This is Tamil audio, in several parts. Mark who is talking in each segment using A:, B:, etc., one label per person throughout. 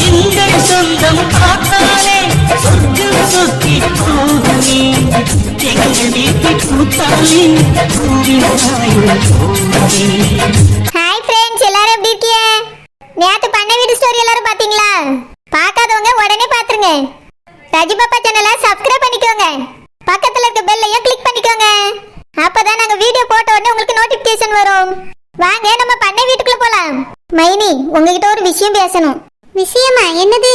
A: எங்கள் சொந்தம் பார்த்தாலே சொத்து சொத்தி போகுமே எங்கள் வீட்டு கூத்தாலே
B: ஹாய் ஃப்ரெண்ட்ஸ், எல்லாரும் எப்படி இருக்கீங்க? நேத்து பண்ண வீடியோ ஸ்டோரி எல்லாரும் பாத்தீங்களா? பார்க்காதவங்க உடனே பாத்துருங்க. ராஜி பாப்பா சேனலை சப்ஸ்கிரைப் பண்ணிக்கோங்க. பக்கத்துல இருக்க பெல்லையும் கிளிக் பண்ணிக்கோங்க. அப்பதான் நாங்க வீடியோ போட்ட உடனே உங்களுக்கு நோட்டிபிகேஷன் வரும். வாங்க நம்ம பண்ண வீட்டுக்குள்ள போலாம். மைனி, உங்ககிட்ட ஒரு விஷயம் பேசணும். விஷயமா? என்னது?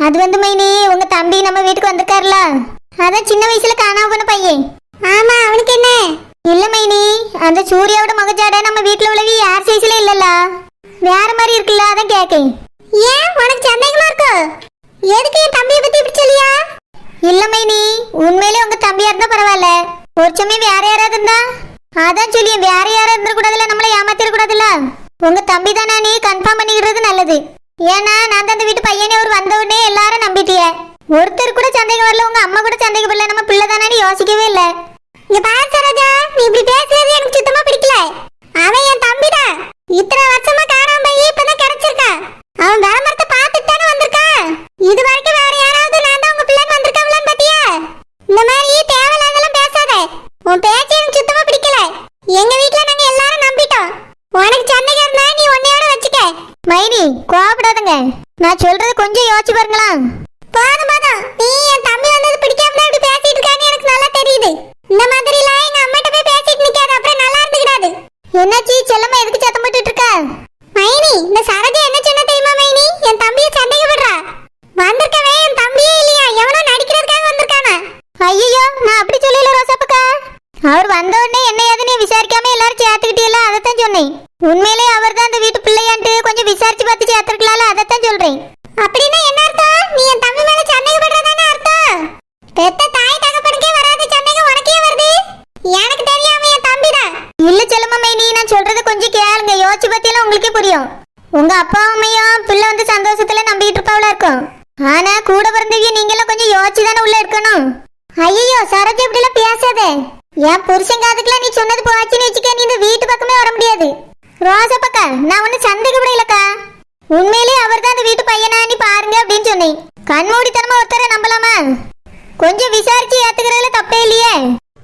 B: அது வந்து மைனி, உங்க தம்பி நம்ம வீட்டுக்கு வந்திருக்காருல, அதான் சின்ன வயசுல காணாம போன பையன். ஆமா, அவனுக்கு என்ன? இல்ல மைனி, அந்த சூர்யாவோட மகஜாட நம்ம வீட்டுல உள்ளவி யார் சைஸ்ல இல்லல்ல, வேற மாதிரி இருக்குல்ல, அதான் கேக்கேன். ஏன் உனக்கு சந்தேகமா இருக்கு? எதுக்கு என் தம்பியை பத்தி இப்படி சொல்லியா? இல்ல மைனி, உண்மையிலே உங்க தம்பியா இருந்தா பரவாயில்ல, ஒரு சமயம் வேற யாராவது இருந்தா அதான் சொல்லி வேற யாரும் இருந்துட கூடாதுல்ல, நம்மள ஏமாத்திட கூடாதுல்ல. உங்க தம்பி தானே, நீ கன்ஃபார்ம் பண்ணிக்கிறது நல்லது. ஏன்னா நான் தான் அந்த வீட்டு பையனே ஒரு வந்த உடனே எல்லாரும் நம்பிட்டிய. ஒருத்தர் கூட சந்தேகம் வரல, உங்க அம்மா கூட சந்தேகப்படல, நம்ம பிள்ளை தானே யோசிக்கவே இல்லை. இங்க பாரு சரோஜா, நீ இப்படி பேசுறது எனக்கு சுத்தமா பிடிக்கல. அவன் என் தம்பிதான், இத்தனை வருஷமா காணாம போய் இப்பதான் கிடைச்சிருக்கான். அவன் விளம்பரத்தை பார்த்துட்டு தானே வந்திருக்கான். இது வரைக்கும் வேற யாராவது நான் தான் உங்க பிள்ளைன்னு வந்திருக்காங்களான்னு பாத்தியா? இந்த மாதிரி தேவையில்லாதெல்லாம் பேசாத. உன் பேச்சு எனக்கு சுத்தமா பிடிக்கல. எங்க வீட்டுல நாங்க எல்லாரும் நம்பிட்டோம். உனக்கு சந்தேகம் இருந்தா நீ உன்னையோட வச்சுக்க. மைனி, கோவப்படாதுங்க, நான் சொல்றது கொஞ்சம் யோசிச்சு பாருங்களா. போதும் போதும், நீ என் தம்பி வந்தது பிடிக்காம தான் இப்படி பேசிட்டு இருக்கான்னு எனக்கு நல்லா தெரியுது. இந்த மாதிரி எல்லாம் எங்க அம்மாட்ட போய் பேசிட்டு நிக்காது, அப்புறம் நல்லா இருந்துக்கிடாது. என்னாச்சு செல்லம்மா, எதுக்கு சத்தம் போட்டுட்டு இருக்க? மைனி, இந்த சரோஜா என்ன சொன்ன தெரியுமா மைனி? என் தம்பியை சந்தேகப்படுறா. வந்திருக்கவே என் தம்பியே இல்லையா, எவனோ நடிக்கிறதுக்காக வந்திருக்கானா? ஐயோ, நான் அப்படி சொல்லல ரோசாப்பக்கா. அவர் வந்த உடனே என்ன ஏதுன்னு விசாரிக்காம எல்லாரும் சேர்த்துக்கிட்டே, அதைத்தான் சொன்னேன். உண்மையிலே அவர் தான் அந்த வீட்டு பிள்ளையான்ட்டு கொஞ்சம் விசாரிச்சு பார்த்து சேர்த்துருக்கலாம்ல, அதைத்தான் சொல்றேன். அப்படின்னா என்ன அர்த்தம்? நீ என் தம்பி மேல சந்தேகப்படுறதானே அர்த்தம்? பெத்த தாய் தகப்பனுக்கே வராத சந்தேகம் உனக்கே வருது. எனக்கு தெரியாம என் தம்பிதான். இல்ல செல்லம்மா மைனி, நான் சொல்றது கொஞ்சம் கேளுங்க, யோசிச்சு பத்தியெல்லாம் உங்களுக்கே புரியும். உங்க அப்பா அம்மையும் பிள்ளை வந்து சந்தோஷத்துல நம்பிட்டு இருப்பாவளா இருக்கும். ஆனா கூட பிறந்தவிய நீங்களும் கொஞ்சம் யோசிச்சு தானே உள்ள இருக்கணும். ஐயோ சரோஜா, இப்படி எல்லாம் பேசாதே. என் புருஷன் காதுக்குலாம் நீ சொன்னது போச்சுன்னு வச்சுக்க, நீ இந்த வீட்டு பக்கமே வர முடியாது. ரோசா பக்கா, நான் ஒன்னும் சந்தேகப்படலக்கா. உண்மையிலே அவர் தான் அந்த வீட்டு பையனா, நீ பாருங்க அப்படின்னு சொன்னேன். கண்மூடித்தனமா ஒருத்தர நம்பலாமா? கொஞ்சம் விசாரிச்சு ஏத்துக்கிறதுல தப்பே இல்லையே.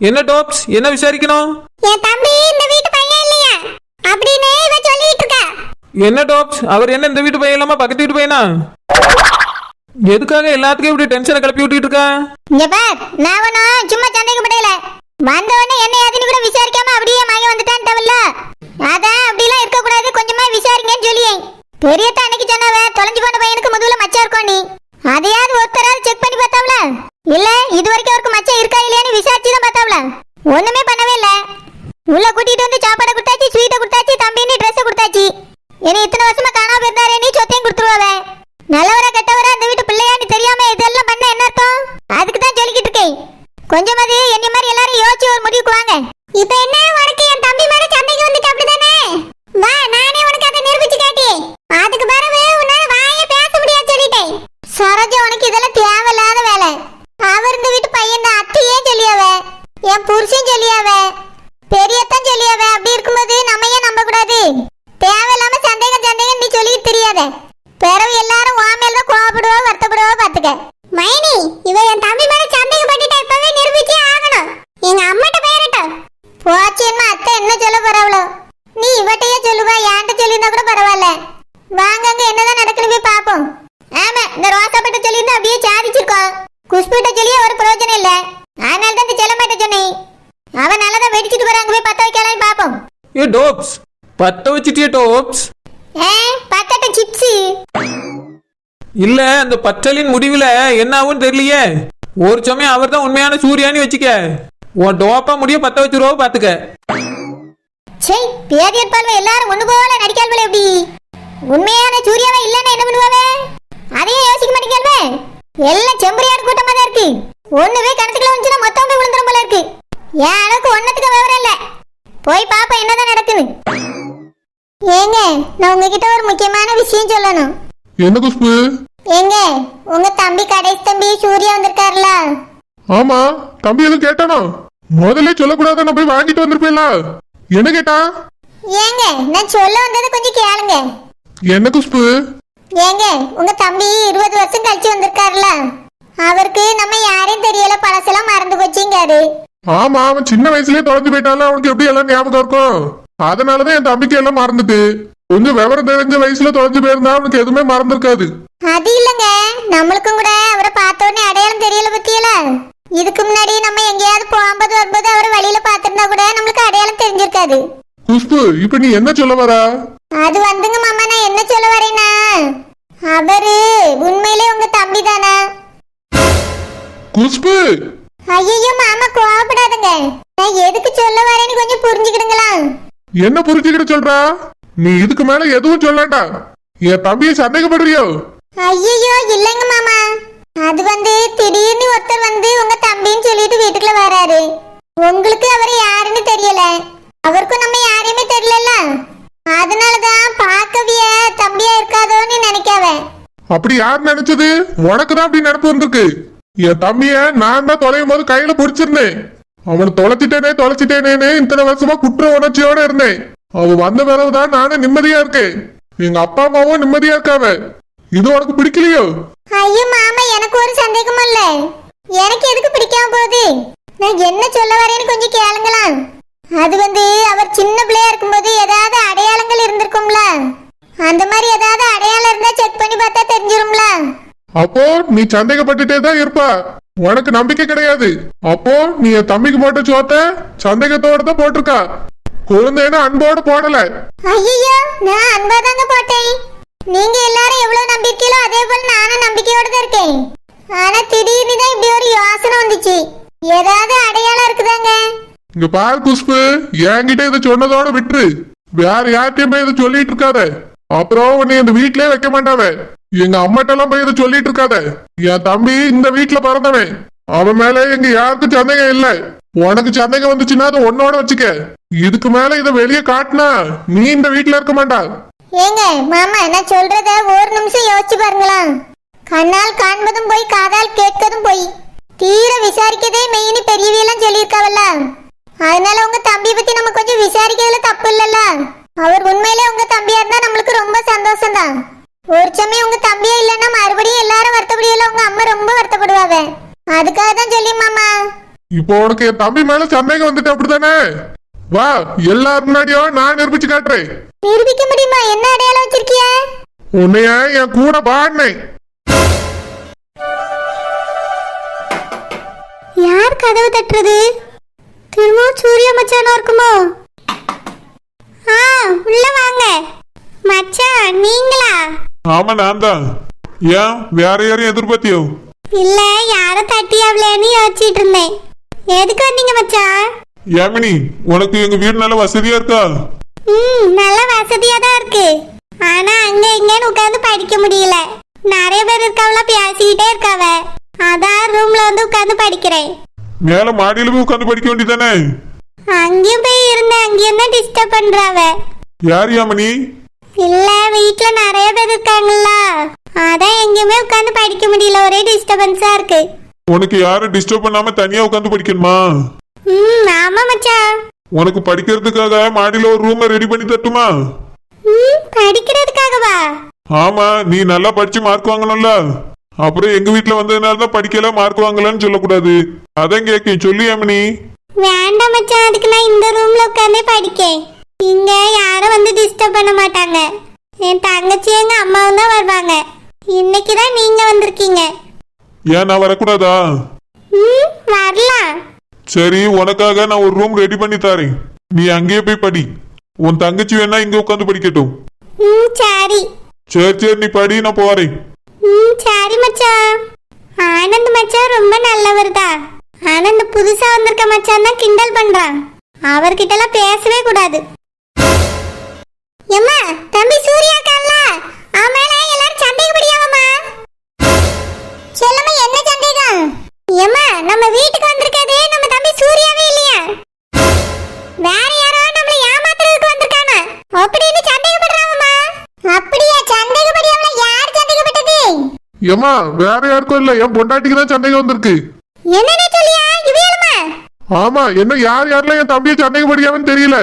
C: என்ன டாப்ஸ், என்ன விசாரிக்கணும்?
B: என் தம்பி இந்த வீட்டு பையன் இல்லையா அப்படின்னு இவ சொல்லிட்டு இருக்கா.
C: என்ன டாப்ஸ், அவர் என்ன இந்த வீட்டு பையன் இல்லாம பக்கத்து வீட்டு பையனா? எதுக்காக எல்லாத்துக்கும் இப்படி டென்ஷனை கிளப்பி விட்டுட்டு இருக்கா?
B: இங்க பார், நான் ஒன்னும் சும்மா சந்தேகப்படல. வந்த உடனே என்ன ஏதுன்னு கூட விசாரிக்காம அப்படியே மகன் வந்துட்டான்ட்டவல்ல, அதான் அப்படிலாம் இருக்க கூடாது, கொஞ்சமா விசாரிங்கன்னு சொல்லியேன். பெரியத்த அன்னைக்கு சொன்னவ தொலைஞ்சு போன பையனுக்கு முதுகுல மச்சம் இருக்கும், நீ அதையாவது ஒருத்தராவது செக் பண்ணி பார்த்தாவல? இல்ல இது வரைக்கும் அவருக்கு மச்சம் இருக்கா இல்லையான்னு விசாரிச்சு தான் பார்த்தாவல? ஒண்ணுமே பண்ணவே இல்ல. உள்ள கூட்டிட்டு வந்து சாப்பாடை கொடுத்தாச்சு, ஸ்வீட்டை கொடுத்தாச்சு, தம்பின்னு ட்ரெஸ் கொடுத்தாச்சு. ஏன்னா இத்தனை வருஷமா காணாம இருந்தாரே, நீ சொத்தையும் கொடுத்துருவாவ. நல்லவரா கெட்டவரா அந்த வீட்டு பிள்ளையான்னு தெரியாம இதெல்லாம் பண்ண என்ன அர்த்தம்? அதுக்கு தான் சொல்லிக்கிட்டு இருக்கேன். கொஞ்சமாவது என்னை மாதிரி எல்லாரும் யோசிச்சு ஒரு முடிவுக்கு வாங்க. இப்ப என்ன உனக்கு என் தம்பி மேல சந்தேகம் வந்துட்டு அப்படிதானே? வா, நானே உனக்கு அதை நிரூபிச்சு காட்டி. அதுக்கு பிறகு உன்னால வாயே பேச முடியாது சொல்லிட்டேன். சரோஜா, உனக்கு இதெல்லாம் தேவையில்லாத வேலை. அவர் இந்த வீட்டு பையன் தான், அத்தையே சொல்லியாவ, என் புருஷன் சொல்லியாவ, பெரியத்தான் சொல்லியாவ. அப்படி இருக்கும்போது நம்ம ஏன் நம்ப கூடாது? தேவையில்லாம சந்தேகம் நீ சொல்லிட்டு தெரியாத. பிறகு எல்லாரும் உன் மேல தான் கோவப்படுவோ வருத்தப்படுவோ பாத்துக்க. மைனி, இவ என் தம்பி மேல சந்தேகப்பட்டுட்டா, இப்பவே நிரூபிச்சே ஆகணும். எங்க அம்மாட்ட போயிரட்டும். போச்சேன்னா அத்தை என்ன சொல்ல போறாவளோ? நீ இவட்டையே சொல்லுவா, ஏன்ட்ட சொல்லியிருந்தா கூட பரவாயில்ல. வாங்க, அங்க என்னதான் நடக்குன்னு போய் பாப்போம். ஆமா, இந்த ரோசாப்பட்ட சொல்லியிருந்தா அப்படியே சாதிச்சிருக்கோம். குஷ்புட்ட சொல்லியே ஒரு பிரயோஜனம் இல்ல. அதனால தான் இந்த செல்லமாட்ட சொன்னேன். அவன் நல்லதான் வெடிச்சிட்டு போறாங்க, போய் பத்த வைக்கலாம் பாப்போம்.
C: ஏ டாப்ஸ், பத்த வச்சிட்டியே டாப்ஸ்?
B: பத்தட்ட சிப்ஸ்
C: இல்ல, அந்த பச்சலின் முடிவுல என்ன ஆகும்னு தெரியலையே. ஒரு சமயம் அவர் தான் உண்மையான சூர்யான்னு வச்சுக்க, உன் டோப்பா முடிய பத்த வச்சிருவோ பாத்துக்க.
B: சே, பேதியர் பால்வ எல்லாரும் ஒண்ணு போல நடிக்கால்வல எப்படி? உண்மையான சூர்யாவே இல்லன்னா என்ன பண்ணுவாவே? அதையும் யோசிக்க மாட்டேங்கல்வே. எல்லாம் செம்பரியாடு கூட்டமா தான் இருக்கு. ஒண்ணுவே கணத்துக்குள்ள வந்துச்சுன்னா மொத்தம் போய் விழுந்துரும் போல இருக்கு. என் அளவுக்கு ஒன்னத்துக்கு விவரம் இல்ல. போய் பாப்பா என்னதான் நடக்குது. ஏங்க, நான் உங்ககிட்ட ஒரு முக்கியமான விஷயம் சொல்லணும்.
D: என்ன குஷ்பு?
B: ஏங்க, உங்க தம்பி கடைசி தம்பி சூர்யா வந்திருக்காருல?
D: ஆமா, தம்பி எதுவும் கேட்டானோ? முதல்ல சொல்லக்கூடாத, நான் போய் வாங்கிட்டு வந்திருப்பேன்ல. என்ன கேட்டா?
B: ஏங்க, நான் சொல்ல வந்தது கொஞ்சம் கேளுங்க.
D: என்ன குஷ்பு?
B: ஏங்க உங்க தம்பி 20 வருஷம் கழிச்சு வந்திருக்காருல, அவருக்கு நம்ம யாரையும் தெரியல, பழசெல்லாம் மறந்து போச்சுங்காரு.
D: ஆமா, அவன் சின்ன வயசுலயே தொலைஞ்சு போயிட்டாலும் அவனுக்கு எப்படி எல்லாம் ஞாபகம் இருக்கும். அதனாலதான் என் தம்பிக்கு எல்லாம் மறந்துட்டு. கொஞ்சம் விவரம் தெரிஞ்ச வயசுல தொலைஞ்சு போயிருந்தா அவனுக்கு எதுவுமே மறந்துருக்காது.
B: அது இல்லங்க, நம்மளுக்கும் கூட அவரை பார்த்த உடனே அடையாளம் தெரியல பத்தியல. இதுக்கு முன்னாடி நம்ம எங்கேயாவது போகும்போது வரும்போது அவரை வழியில பார்த்திருந்தா கூட நம்மளுக்கு அடையாளம் தெரிஞ்சிருக்காது.
D: குஷ்பு, இப்ப நீ என்ன சொல்ல வரா?
B: அது வந்துங்க மாமா, நான் என்ன சொல்ல வரேன்னா, அவரு உண்மையிலே உங்க தம்பி தானா?
D: குஷ்பு,
B: ஐயோ மாமா கோவப்படாதுங்க, நான் எதுக்கு சொல்ல வரேன்னு கொஞ்சம் புரிஞ்சுக்கிடுங்களா.
D: என்ன புரிஞ்சுக்கிட்டு சொல்றா? நீ இதுக்கு மேல எதுவும் சொல்லண்டா. என் தம்பியை சந்தேகப்படுறியோ?
B: ஐயோ இல்லைங்க மாமா, அது வந்து திடீர்னு ஒருத்தர் வந்து உங்க தம்பின்னு சொல்லிட்டு வீட்டுக்குள்ள வராரு. உங்களுக்கு அவர் யாருன்னு தெரியல, அவருக்கும் நம்ம யாரையுமே தெரியல. அதனாலதான் பார்க்கவிய தம்பியா இருக்காதோன்னு நினைக்காவ.
D: அப்படி யார் நினைச்சது? உனக்குதான் அப்படி நினைப்பு வந்திருக்கு. என் தம்பிய நான் தான் தொலையும் போது கையில பிடிச்சிருந்தேன். அவனை தொலைச்சிட்டேனேன்னு இத்தனை வருஷமா குற்ற உணர்ச்சியோட இருந்தேன். அவன் வந்த பிறகுதான் நானும் நிம்மதியா இருக்கேன். எங்க அப்பா அம்மாவும் நிம்மதியா இருக்காவ. இது உனக்கு பிடிக்கலையோ?
B: ஐயோ மாமா, எனக்கு ஒரு சந்தேகமும் இல்ல. எனக்கு எதுக்கு பிடிக்காம போகுது? நான் என்ன சொல்ல வரேன்னு கொஞ்சம் கேளுங்களா. அது வந்து அவர் சின்ன பிள்ளையா இருக்கும்போது ஏதாவது அடையாளங்கள் இருந்திருக்கும்ல, அந்த மாதிரி ஏதாவது அடையாளம் இருந்தா செக் பண்ணி பார்த்தா தெரிஞ்சிரும்ல.
D: அப்போ நீ சந்தேகப்பட்டுட்டே தான் இருப்பா. உனக்கு நம்பிக்கை கிடையாது. அப்போ நீ என் தம்பிக்கு போட்ட சோத்த சந்தேகத்தோட தான் போட்டிருக்கா. குழந்தைன்னு அன்போட போடல.
B: ஐயோ, நான் அன்பாதாங்க போட்டேன். நீங்க எல்லாரும் எவ்வளவு நம்பிக்கையிலோ அதே போல நானும் நம்பிக்கையோட தான் இருக்கேன். ஆனா திடீர்னு தான் இப்படி ஒரு யோசனை வந்துச்சு. ஏதாவது அடையாளம் இருக்குதாங்க?
D: இங்க பாரு குஷ்பு, என்கிட்ட இதை சொன்னதோட விட்டுரு. வேற யார்கிட்டயும் போய் இதை சொல்லிட்டு இருக்காத. அப்புறம் உன்னை இந்த வீட்லயே வைக்க மாட்டாவ. எங்க அம்மாட்டெல்லாம் போய் இதை சொல்லிட்டு இருக்காத. என் தம்பி இந்த வீட்டுல பிறந்தவன். அவன் மேல எங்க யாருக்கும் சந்தேகம் இல்ல. உனக்கு சந்தேகம் வந்துச்சுன்னா அதை உன்னோட வச்சுக்க. இதுக்கு மேல இதை வெளியே காட்டினா நீ இந்த வீட்டுல இருக்க மாட்டா.
B: ஏங்க மாமா, நான் சொல்றத ஒரு நிமிஷம் யோசிச்சு பாருங்களா. கண்ணால் காண்பதும் போய், காதால் கேட்கதும் போய், தீர விசாரிக்கதே மெயின்னு பெரியவையெல்லாம் சொல்லியிருக்காவல்ல. அதனால உங்க தம்பியை பத்தி நம்ம கொஞ்சம் விசாரிக்கிறதுல தப்பு இல்லல்ல. அவர் உண்மையிலே உங்க தம்பியா இருந்தா நம்மளுக்கு ரொம்ப சந்தோஷம் தான். ஒரு சமயம் உங்க தம்பியா இல்லைன்னா மறுபடியும் எல்லாரும் வருத்தப்படியல, உங்க அம்மா ரொம்ப வருத்தப்படுவாங்க. அதுக்காக தான் சொல்லி மாமா.
D: இப்போ உனக்கு என் தம்பி மேல சந்தேகம் வந்துட்டு அப்படித்தானே? வா, எல்லாரும் முன்னாடியும் நான் நிரூபிச்சு காட்டுறேன்.
B: நிரூபிக்க முடியுமா? என்ன அடையாளம் வச்சிருக்கிய?
D: உன்னைய என் கூட பாடினேன்.
B: யார் கதவு தட்டுறது? திரும்பவும் சூரிய மச்சானா இருக்குமோ? உள்ள வாங்க. மச்சான் நீங்களா?
D: ஆமா, நான் தான். ஏன் வேற யாரையும் எதிர்பார்த்தியோ?
B: இல்ல, யார தட்டியாவலன்னு யோசிச்சுட்டு இருந்தேன். எதுக்கு வந்தீங்க மச்சான்?
D: யாமினி, உனக்கு எங்க வீடு நல்ல வசதியா இருக்கா?
B: நல்ல வசதியா தான் இருக்கு. ஆனா அங்க இங்கன்னு உட்கார்ந்து படிக்க முடியல. நிறைய பேர் இருக்காவல, பேசிக்கிட்டே இருக்காவ. அதான் ரூம்ல வந்து உட்கார்ந்து படிக்கிறேன்.
D: மேல மாடியில போய் உட்காந்து படிக்க வேண்டியதானே?
B: அங்கேயும் போய் இருந்தேன், அங்கேயும் தான் டிஸ்டர்ப் பண்றாவ.
D: யார் யாமினி?
B: இல்ல, வீட்டுல நிறைய பேர் இருக்காங்கல்ல, அதான் எங்கேயுமே உட்கார்ந்து படிக்க முடியல, ஒரே டிஸ்டர்பன்ஸா இருக்கு.
D: உனக்கு யாரும் டிஸ்டர்ப் பண்ணாம தனியா உட்காந்து படிக்கணுமா?
B: ஆமா மச்சான்.
D: உனக்கு படிக்கிறதுக்காக மாடியில ஒரு ரூம் ரெடி பண்ணி தட்டுமா?
B: படிக்கிறதுக்காகவா?
D: ஆமா, நீ நல்லா படிச்சு மார்க் வாங்கணும்ல. அப்புறம் எங்க வீட்டுல வந்ததுனால தான் படிக்கல, மார்க் வாங்கலன்னு சொல்லக்கூடாது. அதான் கேட்க சொல்லி யாமினி.
B: வேண்டாம் மச்சான், அதுக்கு நான் இந்த ரூம்ல உட்கார்ந்தே படிக்கேன். இங்க யாரும் வந்து டிஸ்டர்ப் பண்ண மாட்டாங்க. என் தங்கச்சி எங்க அம்மாவும் தான் வருவாங்க. இன்னைக்குதான் நீங்க வந்திருக்கீங்க.
D: ஏன் நான் வரக்கூடாதா?
B: வரலாம்.
D: சரி, உனக்காக நான் ஒரு ரூம் ரெடி பண்ணி தரேன். நீ அங்கேயே போய் படி. உன் தங்கச்சி வேணா இங்க உட்காந்து படிக்கட்டும்.
B: சரி
D: சரி, நீ படி, நான் போறேன்.
B: சரி மச்சான். ஆனந்த் மச்சான் ரொம்ப நல்லவர் தான். ஆனந்த் புதுசா வந்திருக்க மச்சான் தான் கிண்டல் பண்றான். அவர்கிட்ட எல்லாம் பேசவே கூடாது. எம்மா, தம்பி சூர்யா கால்ல அவன் எல்லாரும் சந்தேகப்படியாவமா? செல்லம்மா, என்ன சந்தேகம்? எம்மா, நம்ம வீட்டுக்கு வந்திருக்காதே நம்ம தம்பி சூர்யாவே இல்லையா? வேற யாரோ நம்மள ஏமாத்துறதுக்கு வந்திருக்கானா அப்படின்னு சந்தேகப்படுறாங்கம்மா. அப்படியே சந்தேகப்படியாவல? யார் சந்தேகப்பட்டது?
D: ஏமா, வேற யாருக்கும் இல்ல, என் பொண்டாட்டிக்கு தான் சந்தேகம் வந்திருக்கு.
B: என்னன்னு சொல்லியா? இவேலுமா?
D: ஆமா, என்ன யார் யாரெல்லாம் என் தம்பியை சந்தேகப்படியாவன்னு தெரியல.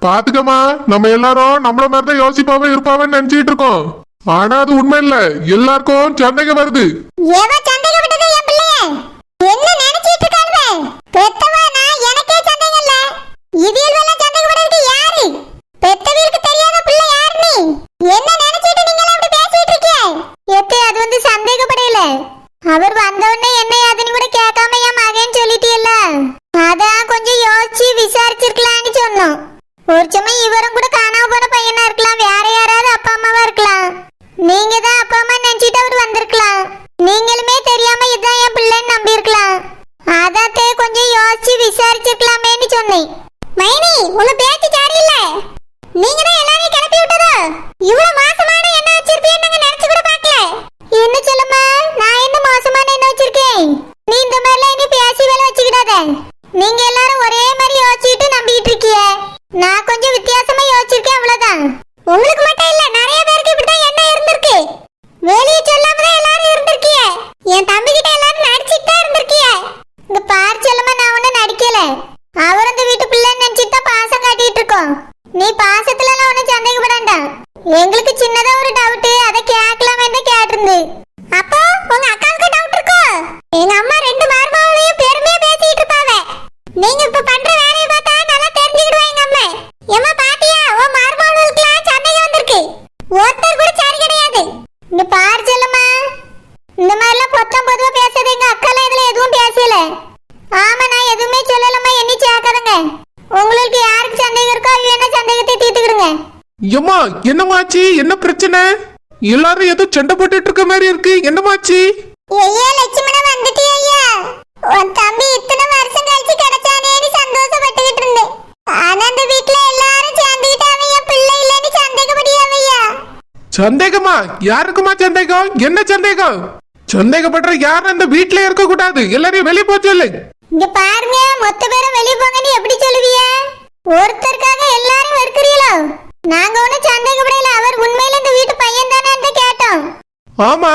D: பாத்துக்கமா, நம்ம எல்லாரும் நம்மள மாதிரிதான் யோசிப்பாவே இருப்பாவேன்னு நினைச்சிட்டு இருக்கோம். ஆனா அது உண்மை இல்ல, எல்லாருக்கும் சந்தேகம் வருது.
B: ஏவா சந்தேகப்பட்டது என் பிள்ளைய என்ன நினைச்சிட்டு இருக்காளுவே? பெத்தவா நான் எனக்கே சந்தேகம் இல்ல. இதியல்வெல்லாம் சந்தேகப்படுறது யாரு? பெத்தவீருக்கு தெரியாத பிள்ளை யாரு நீ? என்ன நினைச்சிட்டு நீங்க அப்படி பேசிட்டு இருக்கீங்க? எத்தே அது வந்து சந்தேகப்படல. அவர் வந்த உடனே என்ன யாதுன்னு கூட கேட்காம என் மகன் சொல்லிட்டீல்ல. அதான் கொஞ்சம் யோசிச்சு விசாரிச்சிருக்கலாம்னு சொன்னோம். ஒரு சமயம் இவரும் கூட காணாம போன பையனா இருக்கலாம், வேற யாராவது அப்பா அம்மாவா இருக்கலாம். நீங்க தான் அப்பா அம்மா நினைச்சிட்டு அவர் வந்திருக்கலாம். நீங்களுமே தெரியாம இதான் என் பிள்ளைன்னு நம்பி இருக்கலாம். அதாத்தே கொஞ்சம் யோசிச்சு விசாரிச்சிருக்கலாமேன்னு சொன்னேன். மைனி உங்க பேச்சு சரியில்லை. நீங்க தான் எல்லாரையும் கிளப்பி விட்டதா? இவ்வளவு மாசமான என்ன வச்சிருப்பீன்னு நாங்க நினைச்சு கூட பார்க்கல. என்ன சொல்லுமா, நான் என்ன மோசமான என்ன வச்சிருக்கேன்? நீ இந்த மாதிரிலாம் இனி பேசி வேலை வச்சுக்கிடாத. நீங்க எல்லாரும் ஒரே மாதிரி யோசிச்சுட்டு நம்பிக்கிட்டு இருக்கீங்க. நான் கொஞ்சம் வித்தியாசமா யோசிச்சிருக்கேன், அவ்வளவுதான். உங்களுக்கு மட்டும் இல்ல, நிறைய பேருக்கு இப்படிதான் என்ன இருந்திருக்கு. வெளியே சொல்லாம தான் எல்லாரும் இருந்திருக்கீங்க. என் தம்பி கிட்ட எல்லாரும் நடிச்சிட்டு தான் இருந்திருக்கீங்க. இங்க பாரு செல்லமா, நான் ஒன்னும் நடிக்கல. அவர் அந்த வீட்டு பிள்ளைன்னு நினைச்சிட்டு தான் பாசம் காட்டிட்டு இருக்கோம். நீ பாசத்துல எல்லாம் ஒன்னும் சந்தேகப்படாண்டா. எங்களுக்கு சின்னதா ஒரு டவுட், அதை கேட்கலாமே தான் கேட்டிருந்து. அப்போ உங்க அக்காவுக்கு டவுட் இருக்கோ? எங்க அம்மா ரெண்டு மருமகளையும் பெருமையா பேசிட்டு இருப்பாங்க. நீங்க இப்ப பண்ற வேலையை பார்த்தா நல்லா தெரிஞ்சுக்கிடுவாங்க எங்க அம்மா. ஏமா பாத்தியா, உன் மருமகளுக்குலாம் சந்தேகம் வந்திருக்கு. ஒருத்தர் கூட சரி கிடையாது. இங்க பாரு செல்லம்மா, இந்த மாதிரிலாம் பொத்தம் பொதுவா பேசாத. எங்க அக்காலாம் இதுல எதுவும் பேசல. ஆமா, நான் எதுவுமே சொல்லலம்மா, எண்ணி சேர்க்காதங்க. உங்களுக்கு யாருக்கு சந்தேகம் இருக்கோ அது என்ன சந்தேகத்தை தீர்த்துக்கிடுங்க.
C: ஏம்மா என்னமாச்சு? என்ன பிரச்சனை? எல்லாரும் ஏதோ சண்டை போட்டுட்டு இருக்க மாதிரி இருக்கு. என்னமாச்சு?
B: ஐயா லட்சுமணா வந்துட்டே ஐயா. உன் தம்பி இத்தனை வருஷம் கழிச்சு கிடைச்சானேன்னு சந்தோஷப்பட்டுக்கிட்டு இருந்தேன். ஆனா அந்த வீட்ல எல்லாரும் சேர்ந்துக்கிட்டு அவன் என் பிள்ளை இல்லைன்னு சந்தேகப்படியாவ ஐயா.
C: சந்தேகமா? யாருக்குமா சந்தேகம்? என்ன சந்தேகம்? சந்தேகப்படுற யாரும் அந்த வீட்ல இருக்க கூடாது. எல்லாரையும் வெளியே போக சொல்லு.
B: இங்க பாருங்க, மொத்த பேரும் வெளிய போங்கன்னு எப்படி சொல்லுவீங்க? ஒருத்தருக்காக எல்லாரும் வெறுக்கிறீங்களோ? நாங்க ஒன்னும் சந்தேகப்படல. அவர் உண்மையில இந்த வீட்டு பையன் தானே கேட்டோம்.
C: ஆமா,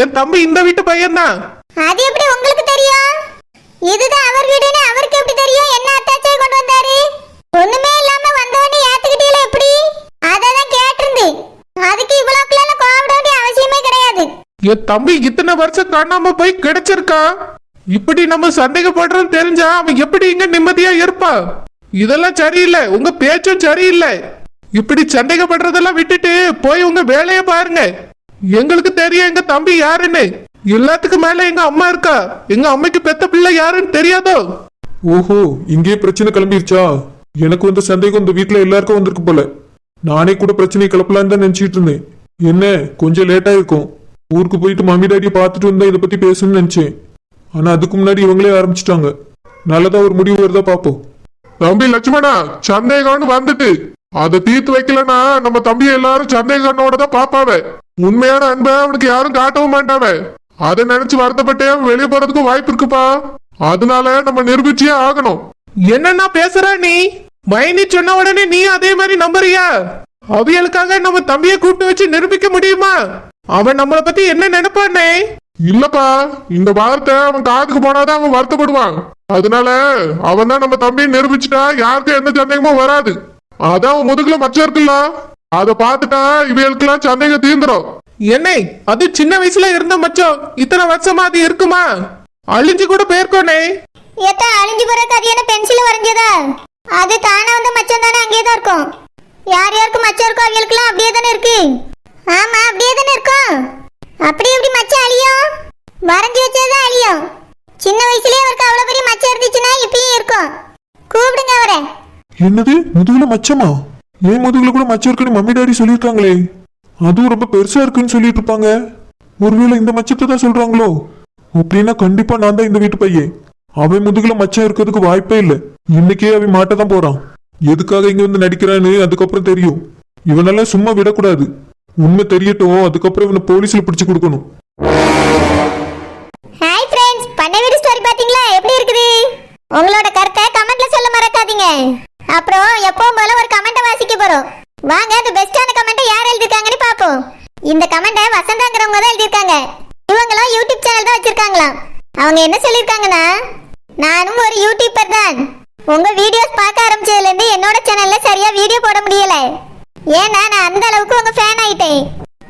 C: என் தம்பி இந்த வீட்டு பையன் தான்.
B: அது எப்படி உங்களுக்கு தெரியும்? இதுதான் அவர் வீடுன்னு அவருக்கு எப்படி தெரியும்? என்ன அத்தாச்சே கொண்டு வந்தாரு? ஒண்ணுமே இல்லாம வந்தவனே ஏத்துக்கிட்டீங்களா எப்படி? அததான் கேட்டிருந்து. அதுக்கு இவ்வளவுக்குள்ள கோவப்பட வேண்டிய அவசியமே கிடையாது.
C: என் தம்பி இத்தனை வருஷம் காணாம போய் கிடைச்சிருக்கான். இப்படி நம்ம சந்தேகப்படுறோம் தெரிஞ்சா அவன் எப்படி இங்க நிம்மதியா இருப்பா? இதெல்லாம் சரியில்லை. உங்க பேச்சும் சரியில்லை. இப்படி சந்தேகப்படுறதெல்லாம் விட்டுட்டு போய் உங்க வேலையை பாருங்க. எங்களுக்கு தெரியும் எங்க தம்பி யாருன்னு. எல்லாத்துக்கும் மேல எங்க அம்மா இருக்கா. எங்க அம்மைக்கு பெத்த பிள்ளை யாருன்னு தெரியாதோ?
D: ஓஹோ, இங்கே பிரச்சனை கிளம்பிருச்சா? எனக்கு வந்து சந்தேகம் இந்த வீட்டுல எல்லாருக்கும் வந்திருக்கு போல. நானே கூட பிரச்சனையை கிளப்பலான்னு தான் நினைச்சிட்டு இருந்தேன். என்ன கொஞ்சம் லேட்டா இருக்கும். ஊருக்கு போயிட்டு மம்மி டாடியை பார்த்துட்டு வந்தா இதை பத்தி பேசணும்னு நினைச்சேன். ஆனா அதுக்கு முன்னாடி இவங்களே ஆரம்பிச்சிட்டாங்க. நல்லதா ஒரு முடிவு வருதா பாப்போம். தம்பி லட்சுமணா, சந்தேகம்னு வந்துட்டு அதை தீர்த்து வைக்கலன்னா நம்ம தம்பி எல்லாரும் சந்தேகனோட தான் பாப்பாவ. உண்மையான அன்பை அவனுக்கு யாரும் காட்டவும் மாட்டாவ. அதை நினைச்சு வருத்தப்பட்டே வெளியே போறதுக்கும் வாய்ப்பு இருக்குப்பா. அதனால நம்ம நிரூபிச்சே ஆகணும்.
C: என்னன்னா பேசுற நீ? மைனி சொன்ன உடனே நீ அதே மாதிரி நம்புறியா? அவியலுக்காக நம்ம தம்பியை கூப்பிட்டு வச்சு நிரூபிக்க முடியுமா? அவன் நம்மளை பத்தி என்ன நினைப்பானே?
D: இல்லப்பா, இந்த வார்த்தை அவன் காதுக்கு போனாதான் அவன் வருத்தப்படுவான். அதனால அவன் தான் நம்ம தம்பியை நிரூபிச்சுட்டா யாருக்கும் எந்த சந்தேகமும் வராது. அதான் அவன் முதுகுல மச்சம் இருக்குல்ல, அதை பார்த்துட்டா இவைகளுக்கெல்லாம் சந்தேகம் தீர்ந்துடும்.
C: என்னை அது சின்ன வயசுல இருந்த மச்சம் இத்தனை வருஷமா அது இருக்குமா? அழிஞ்சு கூட போயிருக்கோனே.
B: ஏத்தா அழிஞ்சு போறதுக்கு அது என்ன பென்சில் வரைஞ்சதா? அது தானே வந்து மச்சம் தானே அங்கேயே தான் இருக்கும். யார் யாருக்கு மச்சம் இருக்கோ அவங்களுக்குலாம் அப்படியே தானே இருக்கு. ஆமா அப்படியே தானே இருக்கும். அப்படி எப்படி மச்சம் அழியும்? வரைஞ்சி வச்சதுதான் அழியும். சின்ன வயசுலயே அவருக்கு அவ்வளவு பெரிய மச்சம் இருந்துச்சுன்னா இப்பயும் இருக்கும். கூப்பிடுங்க அவரை.
D: என்னது முதுகுல மச்சமா? ஏன் முதுகுல கூட மச்சம் இருக்குன்னு மம்மி டாடி சொல்லியிருக்காங்களே. அதுவும் ரொம்ப பெருசா இருக்குன்னு சொல்லிட்டு இருப்பாங்க. ஒருவேளை இந்த மச்சத்தை தான் சொல்றாங்களோ? அப்படின்னா கண்டிப்பா நான் தான் இந்த வீட்டு பையன். அவன் முதுகுல மச்சம் இருக்கிறதுக்கு வாய்ப்பே இல்லை. இன்னைக்கே அவன் மாட்ட தான் போறான். எதுக்காக இங்க வந்து நடிக்கிறான்னு அதுக்கப்புறம் தெரியும். இவனெல்லாம் சும்மா விடக்கூடாது. உண்மை தெரியட்டும், அதுக்கப்புறம் இவனை போலீஸ்ல பிடிச்சு கொடுக்கணும்.
B: ஹாய் ஃப்ரெண்ட்ஸ், பண்ணை வீடு ஸ்டோரி பாத்தீங்களா? எப்படி இருக்குது? உங்களோட கருத்தை கமெண்ட்ல சொல்ல மறக்காதீங்க. அப்புறம் எப்பவும் போல ஒரு கமெண்ட் வாசிக்க போறோம். வாங்க, அது பெஸ்டான கமெண்ட் யார் எழுதிருக்காங்கன்னு பாப்போம். இந்த கமெண்ட்டை வசந்தாங்கிறவங்க தான் எழுதிருக்காங்க. இவங்களும் யூடியூப் சேனல் தான் வச்சிருக்காங்களாம். அவங்க என்ன சொல்லிருக்காங்கன்னா, நானும் ஒரு யூடியூபர் தான். உங்க வீடியோஸ் பார்க்க ஆரம்பிச்சதுல இருந்து என்னோட சேனல்ல சரியா வீடியோ போட முடியல. ஏன்னா நான் அந்த அளவுக்கு உங்க ஃபேன் ஆயிட்டேன்.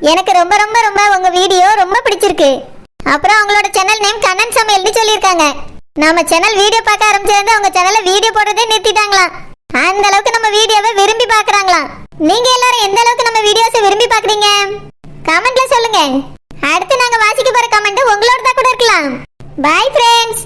B: எனக்கு ரொம்ப ரொம்ப ரொம்ப உங்க வீடியோ ரொம்ப பிடிச்சிருக்கு. அப்புறம் அவங்களோட சேனல் நேம் கண்ணன் சமையல்னு சொல்லியிருக்காங்க. நம்ம சேனல் வீடியோ பார்க்க ஆரம்பிச்சிருந்து அவங்க சேனல்ல வீடியோ போடுறதே நிறுத்திட்டாங்களாம். அந்த அளவுக்கு நம்ம வீடியோவை விரும்பி பார்க்கறாங்களாம். நீங்க எல்லாரும் எந்த அளவுக்கு நம்ம வீடியோஸை விரும்பி பார்க்கறீங்க கமெண்ட்ல சொல்லுங்க. அடுத்து நாங்க வாசிக்க போற கமெண்ட் உங்களோட தான் கூட இருக்கலாம். Bye friends.